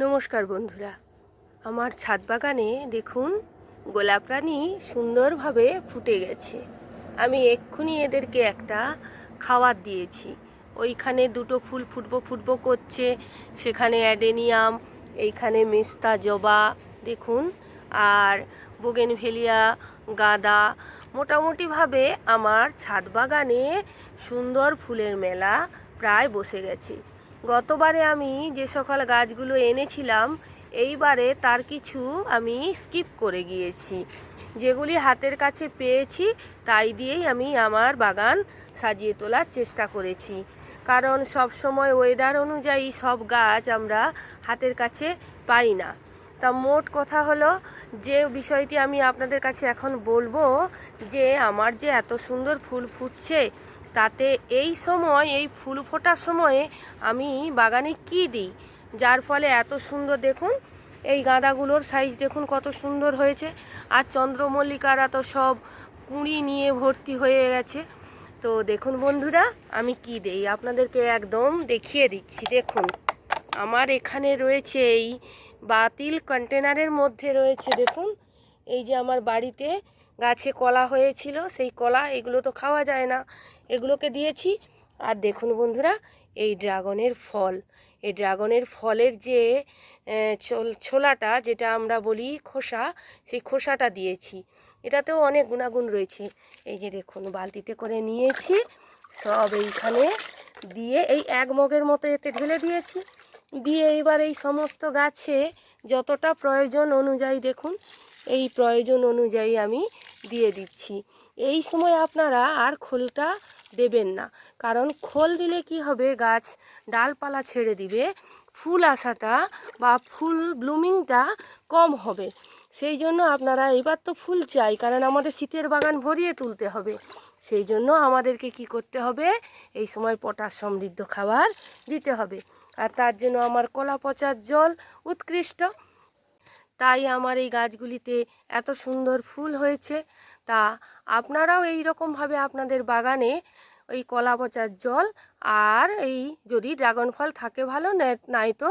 নমস্কার বন্ধুরা, আমার ছাদ বাগানে দেখুন গোলাপ রানী সুন্দরভাবে ফুটে গেছে। আমি এক্ষুনি এদেরকে একটা খাবার দিয়েছি। ওইখানে দুটো ফুল ফুটবো ফুটবো করছে, সেখানে অ্যাডেনিয়াম, এইখানে মেস্তা জবা দেখুন, আর বোগেনভেলিয়া, গাঁদা। মোটামুটিভাবে আমার ছাদ বাগানে সুন্দর ফুলের মেলা প্রায় বসে গেছে। গতবারে আমি যে সকল গাছগুলো এনেছিলাম, এইবারে তার কিছু আমি স্কিপ করে গিয়েছি। যেগুলি হাতের কাছে পেয়েছি তাই দিয়েই আমি আমার বাগান সাজিয়ে তোলার চেষ্টা করেছি, কারণ সব সময় ওয়েদার অনুযায়ী সব গাছ আমরা হাতের কাছে পাই না। তা মোট কথা হলো, যে বিষয়টি আমি আপনাদের কাছে এখন বলবো, যে আমার যে এত সুন্দর ফুল ফুটছে, তাতে এই সময় এই ফুল ফোটার সময়ে আমি বাগানে কি দিই, যার ফলে এত সুন্দর দেখুন এই গাঁদাগুলোর সাইজ দেখুন কত সুন্দর হয়েছে। আর চন্দ্রমল্লিকারা তো সব কুঁড়ি নিয়ে ভর্তি হয়ে গেছে। তো দেখুন বন্ধুরা, আমি কি দেই আপনাদেরকে একদম দেখিয়ে দিচ্ছি। দেখুন আমার এখানে রয়েছে এই বাতিল কন্টেনারের মধ্যে রয়েছে, দেখুন এই যে আমার বাড়িতে গাছে কলা হয়েছিল, সেই কলা, এগুলো তো খাওয়া যায় না, এগুলোকে দিয়েছি। আর দেখুন বন্ধুরা, এই ড্রাগনের ফল, এই ড্রাগনের ফলের যে ছোলাটা, যেটা আমরা বলি খোসা, সেই খোসাটা দিয়েছি। এটাতেও অনেক গুণাগুণ রয়েছে। এই যে দেখুন বালতিতে করে নিয়েছি, সব এইখানে দিয়ে এই এক মগের মতো এতে ঢেলে দিয়েছি। দিয়ে এবার এই সমস্ত গাছে যতটা প্রয়োজন অনুযায়ী দেখুন, এই প্রয়োজন অনুযায়ী আমি দিয়ে দিচ্ছি। এই সময় আপনারা আর খোলটা দেবেন না, কারণ খোল দিলে কি হবে, গাছ ডালপালা ছেড়ে দিবে, ফুল আসাটা বা ফুল ব্লুমিংটা কম হবে। সেই জন্য আপনারা, এবার তো ফুল চাই, কারণ আমাদের শীতের বাগান ভরিয়ে তুলতে হবে। সেই জন্য আমাদেরকে কি করতে হবে, এই সময় পটাশ সমৃদ্ধ খাবার দিতে হবে। আর তার জন্য আমার কলা পচার জল উৎকৃষ্ট। তাই আমার এই গাছগুলিতে এত সুন্দর ফুল হয়েছে। তা আপনারাও এই রকমভাবে আপনাদের বাগানে ওই কলা পচার জল, আর এই যদি ড্রাগন ফল থাকে ভালো, নাই তো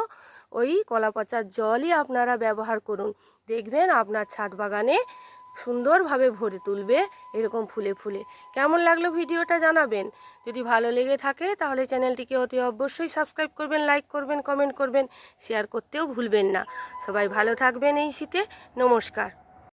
ওই কলা পচার জলই আপনারা ব্যবহার করুন। দেখবেন আপনার ছাদ বাগানে সুন্দরভাবে ভরে তুলবে এরকম ফুলে ফুলে। কেমন লাগলো ভিডিওটা জানাবেন। যদি ভালো লেগে থাকে তাহলে চ্যানেলটিকে অতি অবশ্যই সাবস্ক্রাইব করবেন, লাইক করবেন, কমেন্ট করবেন, শেয়ার করতেও ভুলবেন না। সবাই ভালো থাকবেন এই শীতে। নমস্কার।